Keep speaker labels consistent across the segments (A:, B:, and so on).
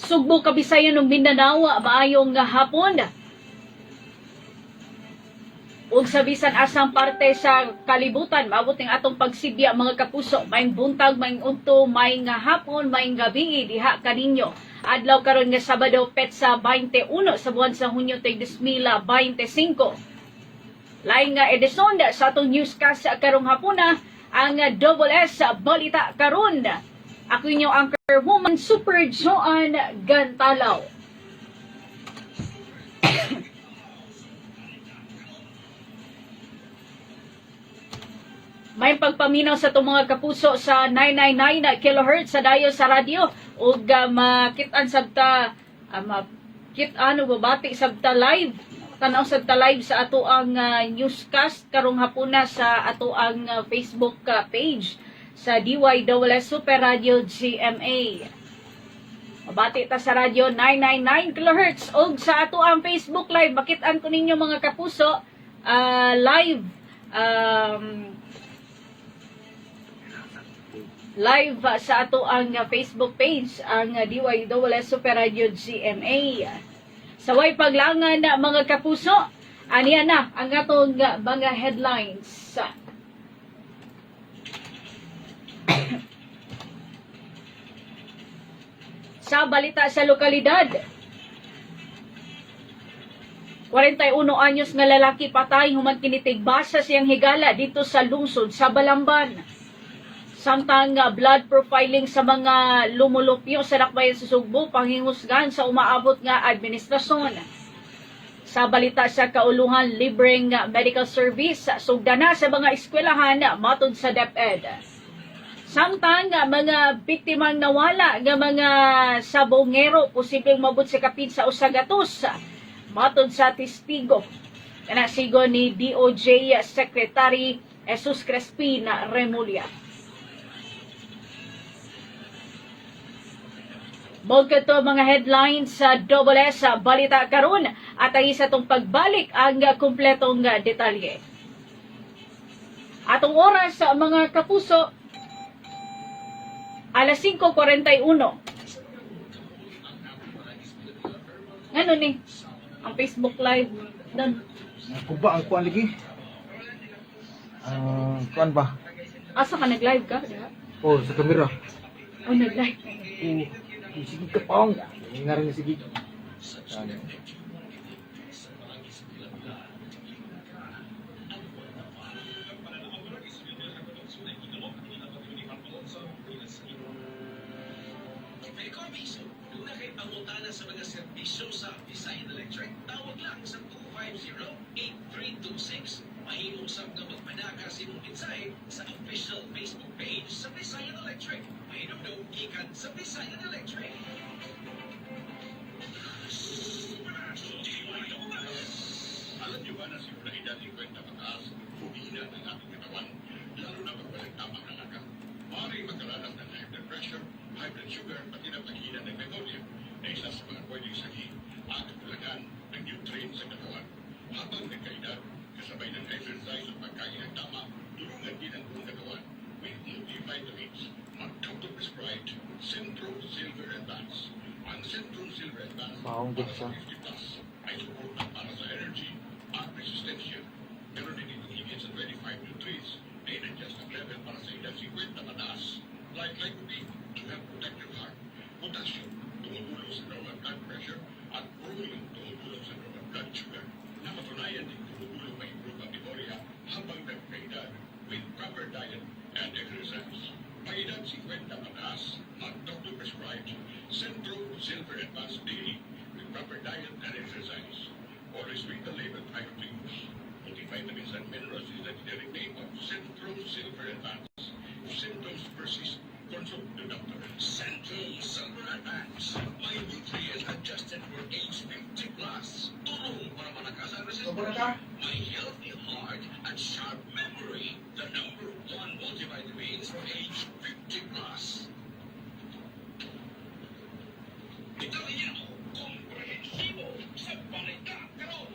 A: Sugbo, Kabisayan ug Mindanao, maayong hapon. Ug sa bisan asang parte sa kalibutan, maabot ng atong pagsibya mga kapuso, maayong buntag, maayong unto, maayong hapon, maayong gabi diha kaninyo. Adlaw karon nga Sabado, petsa 21 sa buwan sa Hunyo 2025. Lain nga edisyon sa atong newscast karong hapuna, ang Double S Balita karon. Ako inyong anchor woman, Super Joan Gantalaw. May pagpaminaw sa itong mga kapuso sa 999 kHz sa dayo sa radyo ug makitaan sabta babati sabta live tanaw sabta live sa ato ang newscast karong hapuna sa ato ang Facebook page sa DYWS Super Radio GMA. Mabati ta sa radyo 999 kHz ug sa ato ang Facebook live makitaan ko ninyo mga kapuso live sa ato ang Facebook page, ang DYWS Super Radio GMA. Sa way paglangan mga kapuso, aniya na ang atong mga headlines. Sa balita sa lokalidad, 41 anyos nga lalaki patay human kinitig basa siyang higala dito sa lungsod sa Balamban. Samtang blood profiling sa mga lumulupyo sa dakbayan sa Sugbo, panghingusgan sa umaabot nga administrasyon. Sa balita sa kauluhan, libreng medical service sugdana sa mga eskwelahan matod sa DepEd. Samtang mga biktimang nawala nga mga sabongero posibleng mabot sa kapin sa usagatos matod sa testigo. Kanasigo ni DOJ Secretary Jesus Crespin Remulla. Mga ito mga headlines sa Double S Balita karon at ay sa itong pagbalik ang kumpletong detalye. Atong oras sa mga kapuso, alas 5:41. Ano ni? Ang Facebook Live doon.
B: Kuba ang kuan lagi. Kuan ba?
A: Asa ka nag-live ka?
B: Oh, sa kamera.
A: Oh, nag-live.
B: Sige ka paong. Nga rin sige.
C: May komisyo, kung nakipangutana sa mga serbisyo sa Visayan Electric, tawag lang sa 250-8326. Mahiusap na magpadaka si mong mensahe sa official Facebook page sa Visayan Electric. Mahinom daw ikan sa Visayan Electric. Alam niyo ba na si Florida 50 pataas, humina ng ating katawan, lalo na pagbalik tamang ng lakas. Maaaring magkaranas ng high blood pressure, high blood sugar, pati na paghina ng pneumonia na isa sa mga pwedeng sakit at kulagan ng nutrients sa katawan. Habang nagkaedad, kasabay ng exercise at pagkain ng tama, tulungan din ang buong katawan with multivitamins. Mag-doctor prescribed Centrum Silver Advance. Ang Centrum Silver Advance para sa 50 plus ay suporta para sa energy at resistensya. Meron din itong higit sa 25 nutrients na in-adjust ang level para sa edad 50 pataas. Like lycopene to help protect your heart. Potassium, tumutulong sa normal blood pressure. At bromine, tumutulong sa normal blood sugar. Napatunayan din tumutulong ma-improve ang memoria habang nagkaedad with proper diet and exercise. Paedad 50 pataas, mag-doctor prescribed Centrum Silver Advance Daily with proper diet and exercise. Always read the label prior to use. Multivitamins and minerals is the generic name of Centrum Silver Advance. If symptoms persist, consult the doctor. Centrum Silver Advance. My nutrient adjusted for age 50 plus. Tulong para malakas ang resistensya. My healthy heart and sharp memory. The number 1 multivitamins for age 50 plus. Ito rin komprehensibo sa balita karon.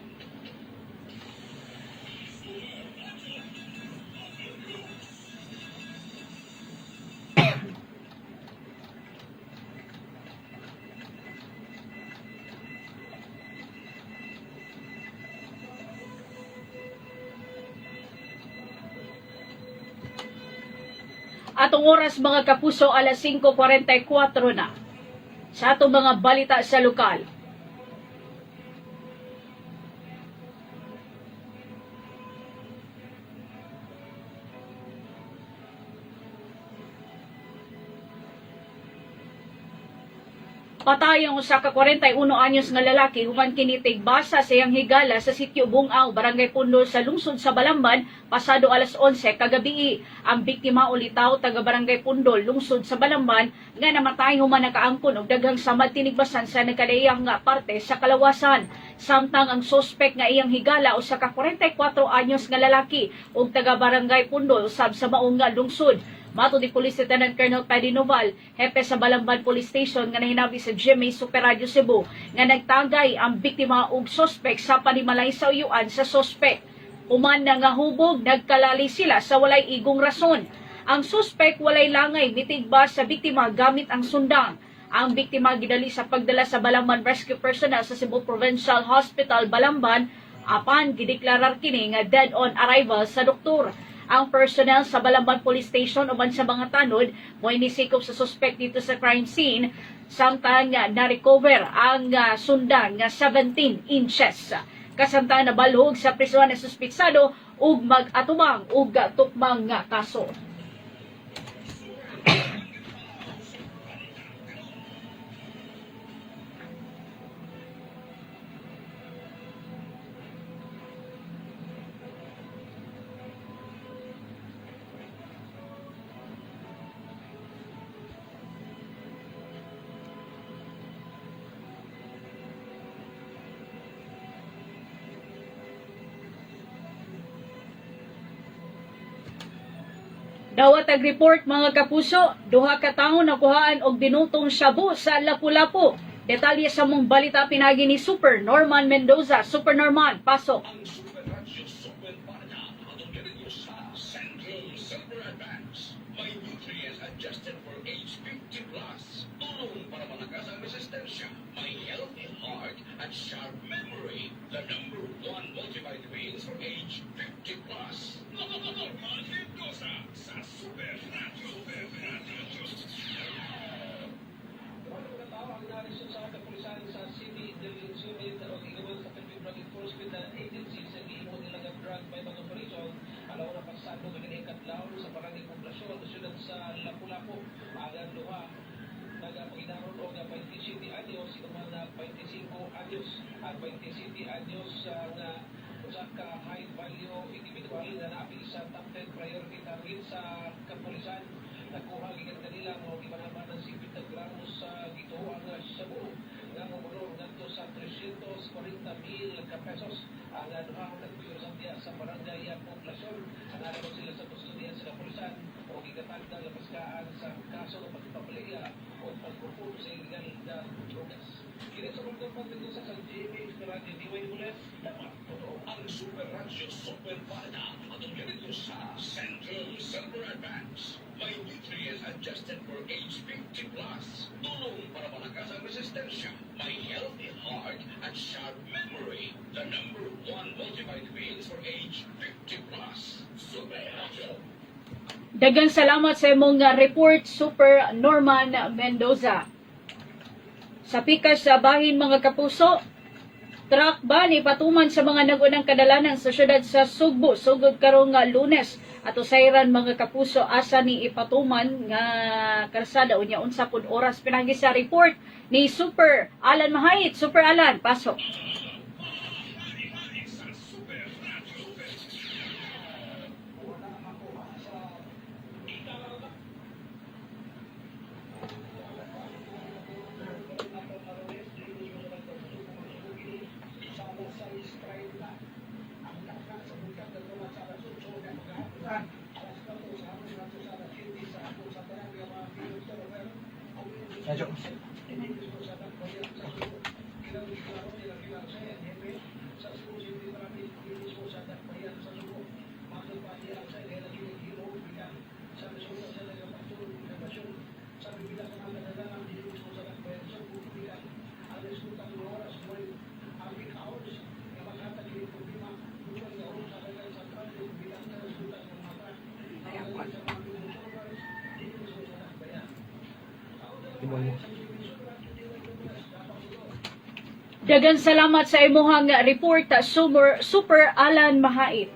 A: Atong oras mga kapuso, alas 5:44 na. Sa atong mga balita sa lokal. Patay ang usa ka 41 anyos nga lalaki human kini tigbasa sa iyang higala sa sitio Bungaw, Barangay Pundol sa lungsod sa Balamban pasado alas 11 kagabi. Ang biktima ulitaw taga Barangay Pundol, lungsod sa Balamban nga namatay human nakaangkon og daghang samad tinigbasan sa nagkalaiyang nga parte sa kalawasan. Samtang ang suspek nga iyang higala usa ka 44 anyos nga lalaki ug taga Barangay Pundol usab sa maong nga lungsod. Mato ni Police Lieutenant Colonel Paddy Noval, hepe sa Balamban Police Station nga nahinabi sa GMA Super Radio Cebu nga nagtagay ang biktima ug suspek sa panimalay sa uyuan sa suspek. Human na nga hubog, nagkalali sila sa walay igong rason. Ang suspek walay langay mitigbas sa biktima gamit ang sundang. Ang biktima gidali sa pagdala sa Balamban Rescue Personnel sa Cebu Provincial Hospital Balamban apan gideklarar kini nga dead on arrival sa doktor. Ang personnel sa Balamban Police Station uban sa mga tanod mo'y nisikop sa suspect dito sa crime scene samtang na-recover ang sundang nga 17 inches. Kasamtang nabalhog sa prisuhan ng suspitsado ug mag-atubang ug tukmang nga kaso. Dawat ag-report mga kapuso, duha ka tawo nakuhaan og binutong shabu sa Lapu-Lapu. Detalye sa mong balita pinagi ni Super Norman Mendoza. Super Norman, pasok.
C: Ang Super Radio Super Bana ang ganito sa Central Silver Advance. May nutrients adjusted for age 50 plus. Tulong para malakas ang resistensya. May healthy heart at sharp memory. The number 1 multivitamins for age 50 plus. Norman Mendoza sa Super Radio.
D: Ang narisyon sa kapulisan sa City Division o Igawal sa Federal Enforcement Agency sa Gihimo nilang drug by mga operation alaw na pasado ng ikatlaw sa barangay poblasyon sa siyudad sa Lapu-Lapu. Ang duha nagapaginaron o 27 anyos sinuman na 25 anyos at 27 anyos na usa ka high value individual na naapil sa top 10 priority target sa kapulisan. Nakuha gikan kanila mo gibanaman ng 50 gramos sa dito ang shabu nga momunong ngadto sa 340,000 pesos. Ang duha nagpuyos sa barangay poblasyon. Analo sila sa kustodiyan sa kapulisan o gigatagda ang paskaan sa kaso ng pagpapalaya o pagpupulong sa illegal na drogas. Kini sa mga pagpapalaya sa GMA Radio Diway Mulet, dapat totoo
C: Ang Super Radio Super Bana ang ganito sa Central Silver Advance. May nutrients adjusted for age 50 plus. Tulong para malakas ang resistensya. May healthy heart at sharp memory. The number 1 multivitamins for age 50 plus. Super Radio.
A: Daghang salamat sa imong report, Super Norman Mendoza. Sa pikas sa bahin mga kapuso, truck ba ni patuman sa mga nagunang kadalanan sa syudad sa Sugbo, sugod karong Lunes. At usayran mga kapuso asa ni ipatuman nga karsada unya unsa pud oras pinagi sa report ni Super Alan Mahayit. Super Alan, pasok.
B: Medyo. mo.
A: Dagan salamat sa imuhang report, Super Alan Mahait.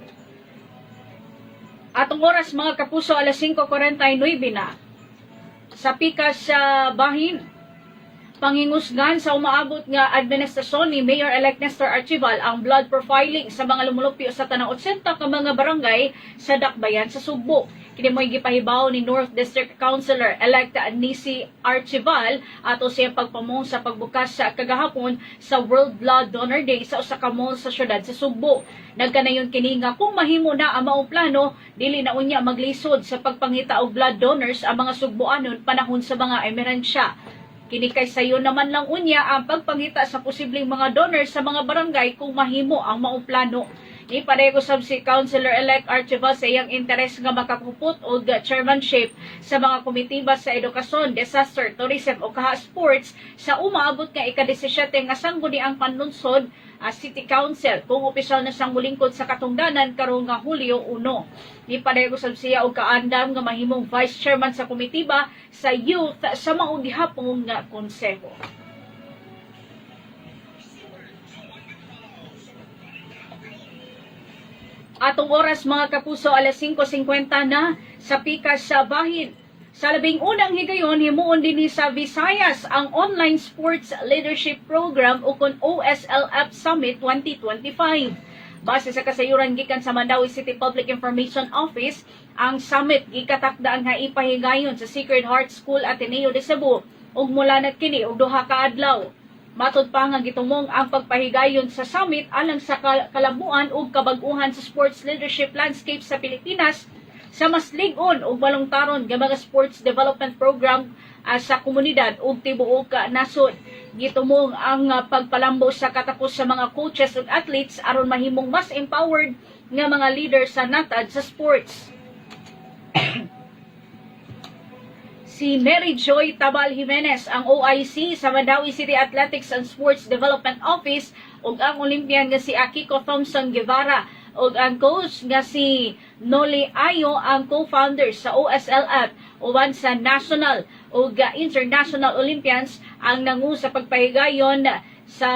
A: Atong oras mga kapuso, alas 5:49 na. Sa pikas sa bahin, pangingusgan sa umaabot nga administrasyon ni Mayor-elect Nestor Archival ang blood profiling sa mga lumulupyo sa tanang 80 ka mga barangay sa Dakbayan sa Sugbo. Kini mo'y gipahibaw ni North District Councilor-elect Nisi Archival ato siyang pagpamong sa pagbukas sa kagahapon sa World Blood Donor Day sa usa ka mall sa syudad sa Sugbo. Nagkanayon kini nga kung mahimo na ang maong plano, dili na unya maglisod sa pagpangita og blood donors ang mga Sugboanon panahon sa mga emerhensya. Kini kay sayo naman lang unya ang pagpangita sa posibleng mga donors sa mga barangay kung mahimo ang maong plano. Ni pareho sab si Councilor-elect Archival sa iyang interes nga makakupot og chairmanship sa mga komitiba sa edukasyon, disaster, tourism o kaha sports sa umaabot nga ika-17 nga sangguni ang panlunsod City Council kung opisyal na siyang mulingkod sa katungdanan karong nga Hulyo 1. Ni pareho sab siya og kaandam nga mahimong vice chairman sa komitiba sa youth sa maong gihapon nga konseho. Atong oras mga kapuso, alas 5:50 na sa pikas sa bahin. Sa labing unang higayon, himuon din sa Visayas ang Online Sports Leadership Program o kon OSLF Summit 2025. Base sa kasayuran gikan sa Mandawi City Public Information Office, ang summit gikatakdaan nga ipahigayon sa Sacred Heart School Ateneo de Cebu ug mula na kini og duha ka adlaw. Matod pa nga gitumong ang pagpahigayon sa summit alang sa kalabuan ug kabag-uhan sa sports leadership landscape sa Pilipinas sa mas lig-on ug balungtaron nga mga sports development program sa komunidad ug tibuok nasod. Gitumong ang pagpalambo sa katapos sa mga coaches ug athletes aron mahimong mas empowered nga mga leader sa natad sa sports. Si Mary Joy Tabal Jimenez, ang OIC sa Mandawi City Athletics and Sports Development Office ug ang Olympian nga si Akiko Thompson Guevara ug ang coach nga si Noli Ayo ang co-founder sa OSLF uban sa national ug international Olympians ang nangu sa pagpahigayon sa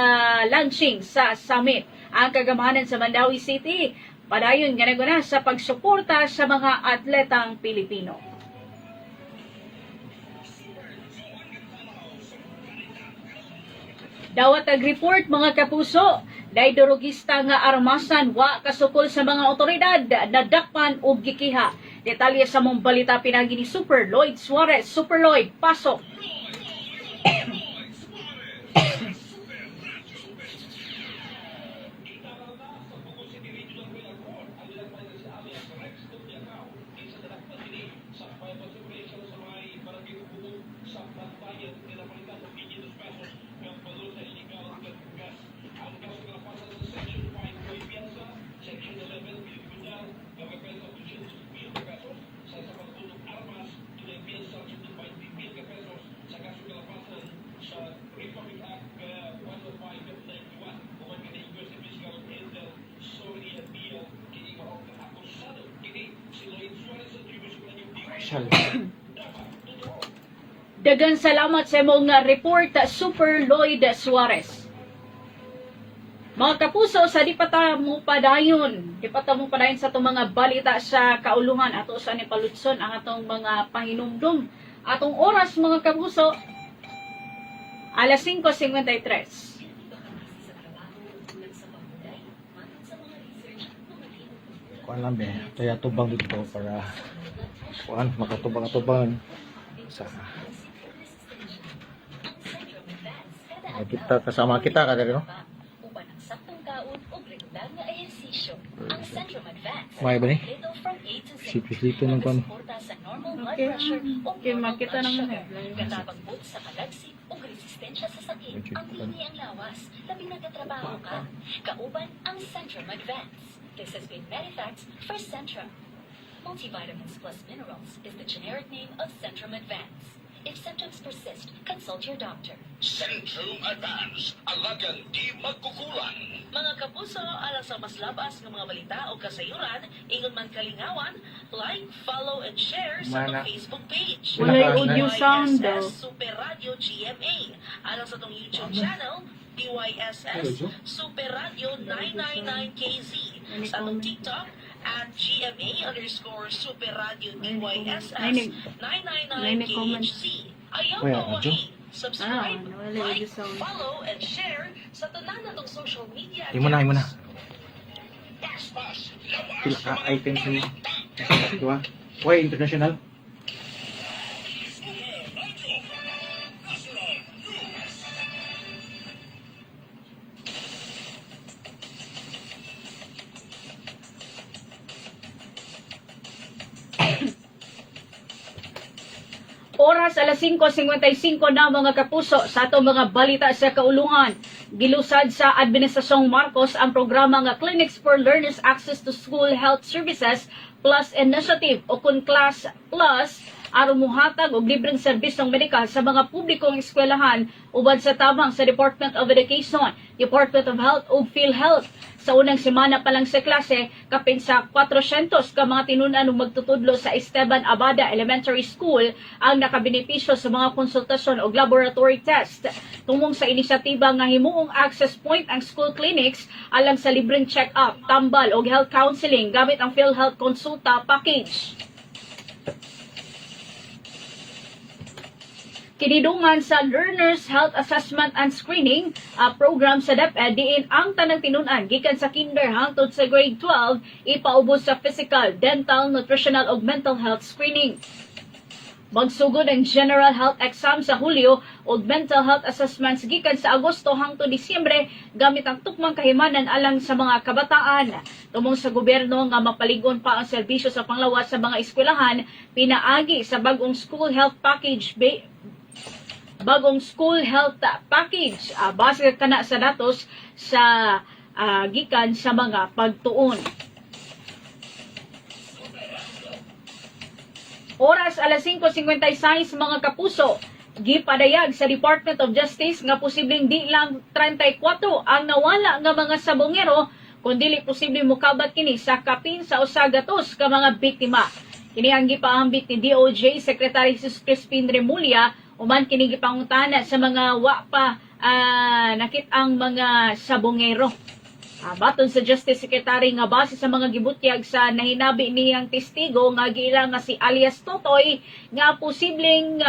A: launching sa summit. Ang kagamahanan sa Mandawi City padayon nga naguna sa pagsuporta sa mga atletang Pilipino. Dawat ag-report mga kapuso, dahil durugista nga armasan wa kasukol sa mga otoridad nadakpan og gikiha. Detalye sa mong balita pinagi ni Super Lloyd Suarez. Super Lloyd, pasok. Dagan salamat sa imong report, Super Lloyd Suarez. Mga kapuso, sa di pa mo padayon sa itong mga balita sa kauluhan ato sa nipalutson ang atong mga pahinumdum. Atong oras mga kapuso, alas 5:53.
B: Kuan lang be, kaya tubang dito para kuan makatubang-tubangan sa kita kasama kita kada no.
E: Uban ang saktong kaon o regular nga ehersisyo. Ang Centrum Advance.
B: May ba ni?
E: Little from A to Z.
B: Sipit-sipit lang kuan.
E: Suporta sa normal blood pressure o
A: Okay,
E: normal
A: makita
E: blood
A: naman
E: sugar. Katabagbot sa kalagsik o resistensya sa sakit. Ang lini ang lawas. Labi nagkatrabaho ka. Kauban ang Centrum Advance. This has been Medifax for Centrum. Multivitamins plus minerals is the generic name of Centrum Advance. If symptoms persist, consult your doctor.
C: Centrum Advance, alagang di magkukulang.
E: Mga kapuso, alang sa mas labas ng mga balita o kasayuran, ingon man kalingawan, Like, follow, and share sa
B: Mana.
E: atong Facebook page.
A: Wala yung audio sound daw.
E: DYSS Super Radio GMA. Alang sa atong YouTube channel, DYSS Super Radio 999KZ. Sa atong TikTok, at GMA_Super Radio DYSS 999KHZ. Ayaw
B: Wala,
E: mawahi. Subscribe,
A: wala yung audio
E: like,
A: sound.
E: follow, and share sa tanan natong social media.
B: Imo na.
C: Paspas, lawas
B: Pila
C: sa
B: ka
C: mga
B: items mo.
C: balita.
B: Diba? Why international?
C: Super Radio National News.
A: Oras alas 5:55 na mga kapuso sa atong mga balita sa kaulungan. Gilusad sa Administrasyong Marcos ang programa nga Clinics for Learners Access to School Health Services Plus Initiative o KUNCLAS Plus aron muhatag og libreng serbisyong medikal sa mga publikong eskwelahan ubad sa tabang sa Department of Education, Department of Health ug PhilHealth. Sa unang semana pa lang sa klase, kapin sa 400 ka mga tinunan ug magtutudlo sa Esteban Abada Elementary School ang nakabenepisyo sa mga konsultasyon ug laboratory test. Tumong sa inisyatiba nga himuong access point ang school clinics alang sa libreng check-up, tambal ug health counseling gamit ang PhilHealth Consulta Package. Kinidungan sa Learners Health Assessment and Screening program sa DepEd diin ang tanang tinunan gikan sa kinder hangtod sa grade 12 ipaubos sa physical, dental, nutritional ug mental health screening. Magsugod ang general health exam sa Hulyo ug mental health assessments gikan sa Agosto hangtod Disyembre gamit ang tukmang kahimanan alang sa mga kabataan. Tumong sa gobyerno nga mapaligon pa ang serbisyo sa panglawas sa mga eskwelahan pinaagi sa bagong school health package base kana sa datos sa gikan sa mga pagtuon. Oras alas 5:56 mga kapuso. Gipadayag sa Department of Justice nga posibleng di lang 34 ang nawala nga mga sabongero kundi posibleng mukabat kini sa kapin sa usagatos ka mga biktima. Kini ang gipaambit ni DOJ Secretary Crispin Remulla uman kini gipangutana sa mga wa pa nakit-ang mga sabongero. Baton sa Justice Secretary nga base sa mga gibutyag sa nahinabi niyang testigo nga giila nga si alias Totoy nga posibleng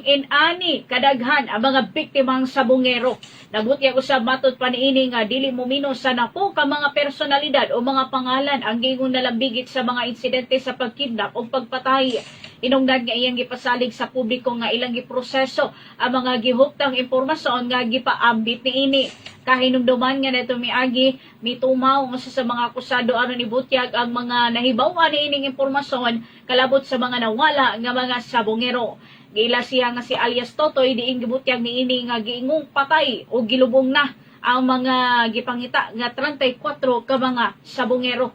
A: inani kadaghan ang mga biktimang sabongero. Nabutyag usab matud pa niini nga dili mumino sa napo ka mga personalidad o mga pangalan ang gingon nalambigit sa mga insidente sa pagkidnap o pagpatay. Inungdan nga iyang gipasalig sa publiko nga ilang giproseso ang mga gihuptang impormasyon nga gipaambit niini. Kahinumduman nga neto miagi mitumaw nga sa mga akusado aron ibutyag ang mga nahibaw-an niining impormasyon kalabot sa mga nawala nga mga sabongero. Giila siya nga si alias Totoy diing gibutyag niini nga giingong patay o gilubong na ang mga gipangita nga 34 ka mga sabongero.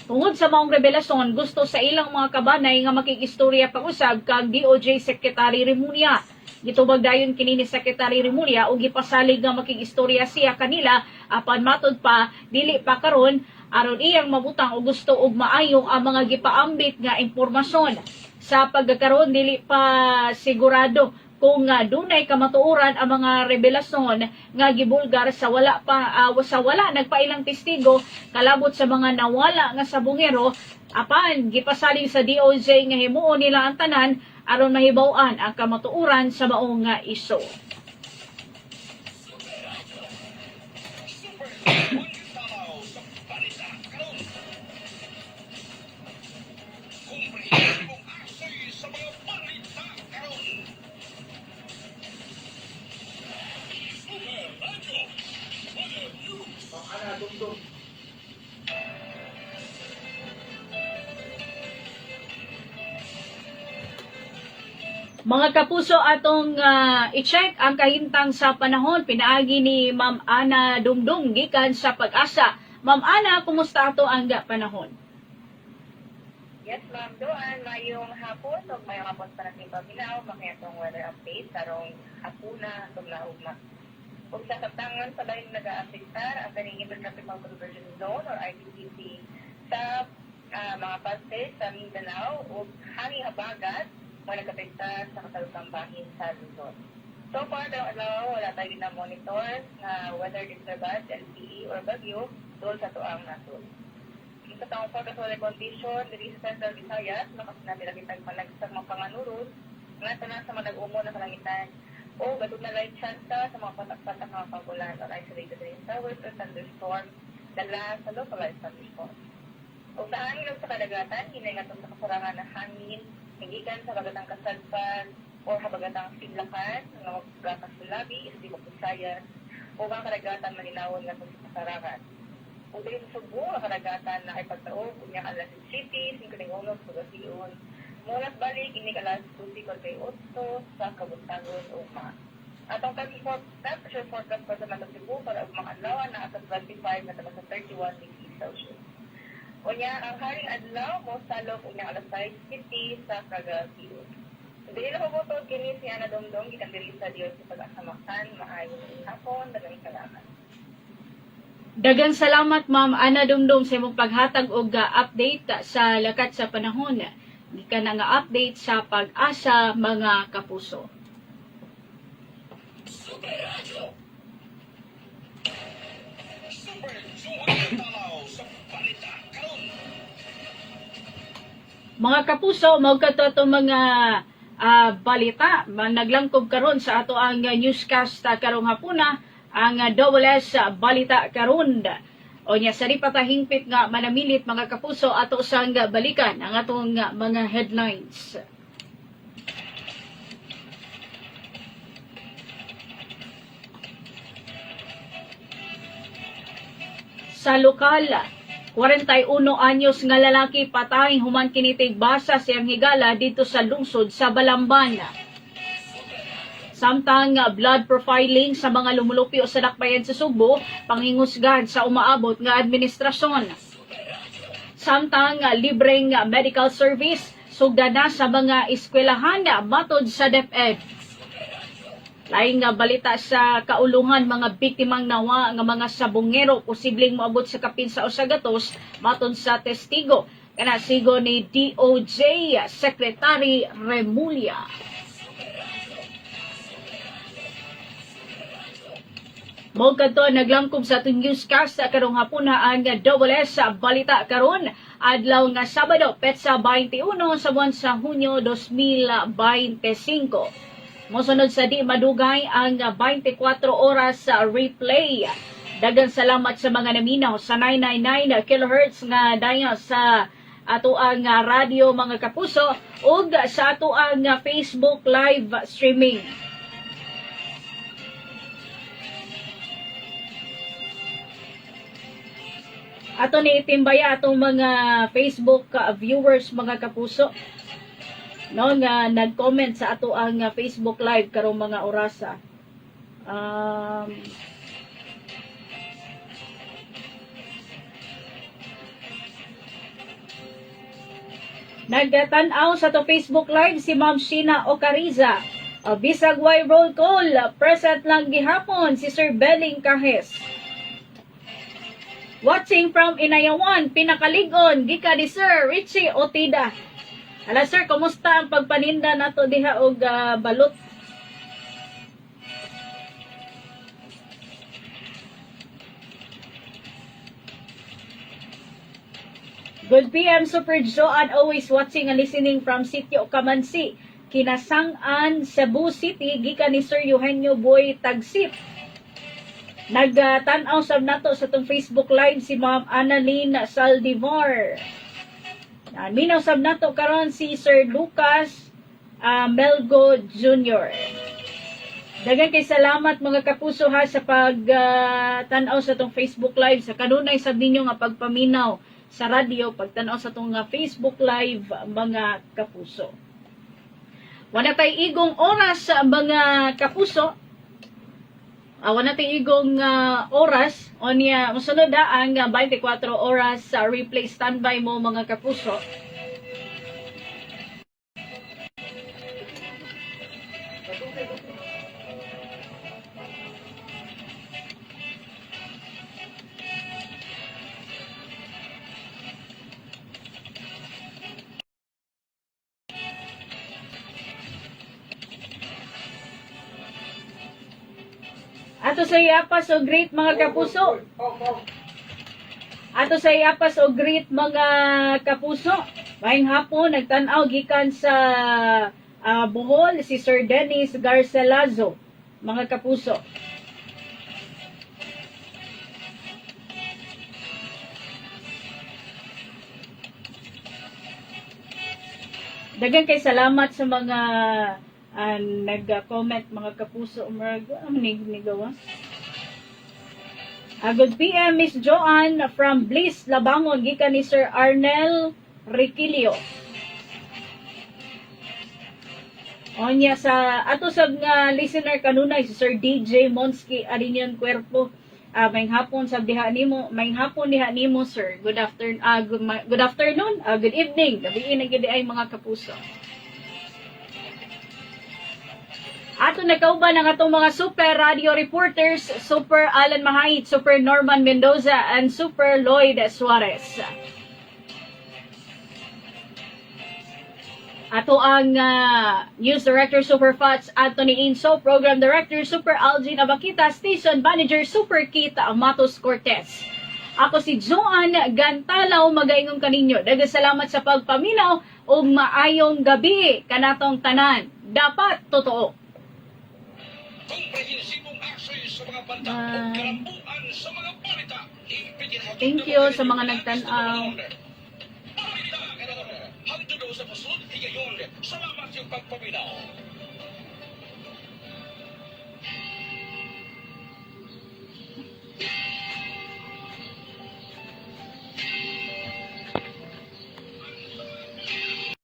A: Tungod sa maong revelasyon, gusto sa ilang mga kabanay nga makikistorya pag-usab kag DOJ Secretary Remulla. Gitubag dayon kini ni Secretary Remulla og gipasalig nga makikistorya siya kanila apan matud pa dili pa karon aron iyang mabutang og gusto og maayong ang mga gipaambit nga impormasyon. Sa pagkakaroon dili pa sigurado kung dunay kamatuoran ang mga revelasyon nga gibulgar sa wala nagpailang testigo kalabot sa mga nawala nga sabongero apan gipasalig sa DOJ nga himuon nila ang tanan aron mahibaw-an ang kamatuoran sa maong nga iso. Mga kapuso, atong i-check ang kahintang sa panahon. Pinaagi ni Ma'am Ana Dumdum gikan sa Pag-asa. Ma'am Ana, kumusta ato ang panahon?
F: Yes, ma'am. Doon, mayong hapon o mayong hapon para sa pagbilaw, makayatong weather update, sarong hapuna, itong laog na. Kung sa katangan sa lain nag-aapektar ang kaning Intertropical Convergence Zone or ITCZ sa mga parte sa Mindanao o hanging habagat mo nag-apektar sa kasalukang bahin sa Luzon. So far, karong adlaw, wala tayo na-monitor na weather disturbance, LPE or bagyo doon sa tuang nasod. Sa taong forecast condition, diri sa Central Visayas, natin nakitag panagsag mga panganuros, nga tanan sa madag-umo na kalangitan, o gatod na light chance sa mga patak-patak mga pagulan or isolated rain showers or thunderstorm, dala sa localized thunderstorm. O sa hangin o sa kadagatan, hinay nga sa kasarangan na hangin, hingikan sa kagatang kasadpan, o habagatang sidlakan, nga magkakasulabi, isdi Visayas, o mga kadagatan maninawon nga sa kasarangan. O dito sa Subo, ang kadagatan na ay pagtaog, kunya alas City, 5-1, Pagasiun, mulat balik, ini alas 2-48 sa Kabuntagon, Uma. Atong temperature forecast para sa Metro Cebu para ang mga adlaw na sa 25 na taga sa 31 degrees Celsius. Unya, ang haring adlaw mo salog unya alas 5:50 sa Cagayan. Dili na pagutod kini si Ana Dongdong gikan diri sa Dios sa pag-asamakan, maayong hapon, daghang salamat.
A: Daghang salamat Ma'am Ana Dongdong sa imong paghatag og update sa lakat sa panahon. Gikan nga update sa pag-asa mga kapuso. Mga kapuso, mao kadto atong mga balita naglangkob karon sa ato ang newscast karong hapuna ang Double S Balita karon. O nya sa patahingpit nga manamilit mga kapuso ato sang balikan ang atong mga headlines. Sa lokal, 41 anyos nga lalaki patay human kinitig basa siyang higala dito sa lungsod sa Balamban. Samtang blood profiling sa mga lumulupyo sa dakbayan sa Subo, panghingusgan sa umaabot nga administrasyon. Samtang libreng medical service, sugda na sa mga eskwelahan matod sa DepEd. Laing balita sa kauluhan mga biktimang nawa nga mga sabongero posibleng moabot sa kapin sa usagatos matod sa testigo. Kana sigo ni DOJ Secretary Remulla. Mao kadto naglangkob sa atong newscast sa karong hapuna ang Double S Balita karon adlaw nga Sabado, petsa 21 sa buwan sa Hunyo 2025. Mosunod sa di madugay ang 24 oras sa replay. Daghang salamat sa mga naminaw sa 999 kHz nga daya sa ato ang radio mga kapuso ug sa ato ang Facebook live streaming. Ato ni itimbaya atong mga Facebook viewers mga kapuso no nga nag-comment sa ato ang Facebook live karong mga orasa. Nagtanaw sa to Facebook live si Ma'am Sheena Ocariza. Bisag way roll call, present lang gihapon si Sir Belling Cajes. Watching from Inayawan, pinakaligon, gika di Sir Richie Otida. Hala sir, kumusta ang pagpaninda nato diha og balot? Good PM Super Joan, always watching and listening from Sitio Kamansi, Kinasangan, Cebu City, gikan ni Sir Eugenio Boy Tagsip. Nagtanaw sab nato sa tong Facebook live si Ma'am Annalyn Saldivar. Minaw sab nato karon si Sir Lucas Melgo Jr. Daghang kay salamat mga kapuso ha sa pagtanaw sa tong Facebook live, sa kanunay sab ninyo nga pagpaminaw sa radio, pagtanaw sa tong Facebook live mga kapuso. Wala tay igong oras mga kapuso. Wala tay igong oras onya mosunod ang 24 oras sa replay standby mo mga kapuso. Ato sa iapas o great mga kapuso. Ato sa iapas o great mga kapuso. Maayong hapon, nagtanaw gikan sa Bohol, si Sir Dennis Garcelazo. Mga kapuso. Dagan kay salamat sa mga nag-comment mga kapuso. Nigawa. Good PM, Miss Joanne from Bliss, Labangon, gikan ni Sir Arnel Riquilio. Onya sa ato sa listener kanunay si Sir DJ Monski Arinian Cuerpo. May hapon sa diha nimo, may hapon diha nimo sir. Good afternoon, good evening. Gabi na gid ay mga kapuso. Ato nagkauban ang atong mga super radio reporters, Super Alan Mahait, Super Norman Mendoza, and Super Lloyd Suarez. Ato ang News Director Super Fats Anthony Inso, Program Director Super Algin Abakita, Station Manager Super Kita Matos Cortez. Ako si Joan Gantalaw, magaingong kaninyo. Daghang salamat sa pagpaminaw ug maayong gabi kanatong tanan. Dapat totoo.
C: Komprehensibong access sa mga banda o kalambuan sa mga balita.
A: Thank you sa mga nagtanaw.
C: Hangtod sa pasunod, higayon, salamat yung pagpaminaw.